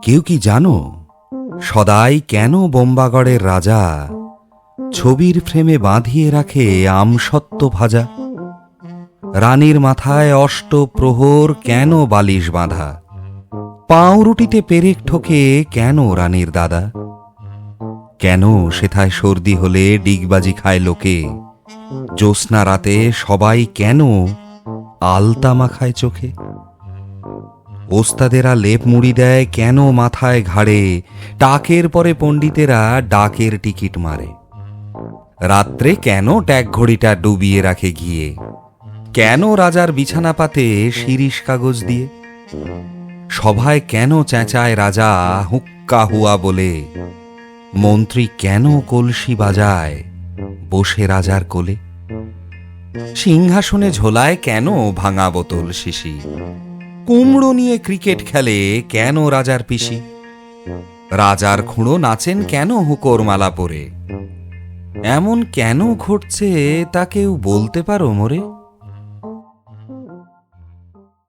কেউ কি জানো সদাই কেন বোম্বাগড়ের রাজা ছবির ফ্রেমে বাঁধিয়ে রাখে আমসত্ত্ব ভাজা? রানীর মাথায় অষ্টপ্রহর কেন বালিশ বাঁধা? পাউরুটিতে পেরেক ঠোকে কেন রানীর দাদা? কেন সেথায় সর্দি হলে ডিগবাজি খায় লোকে? জ্যোৎস্না রাতে সবাই কেন আলতা মাখায় চোখে? ওস্তাদেরা লেপ মুড়ি দেয় কেন মাথায় ঘাড়ে? টাকের পরে পণ্ডিতেরা ডাকের টিকিট মারে। রাত্রে কেন ট্যাগ ঘড়িটা ডুবিয়ে রাখে গিয়ে? কেন রাজার বিছানা পাতে শিরিষ কাগজ দিয়ে? সভায় কেন চেঁচায় রাজা হুক্কা হুয়া বলে? মন্ত্রী কেন কলসি বাজায় বসে রাজার কোলে? সিংহাসনে ঝোলায় কেন ভাঙা বোতল শিশি? কুমড়ো নিয়ে ক্রিকেট খেলে কেন রাজার পিসি? রাজার খুঁড়ো নাচেন কেন হুকোর মালা পরে? এমন কেন ঘটছে তা কেউ বলতে পারো মোরে?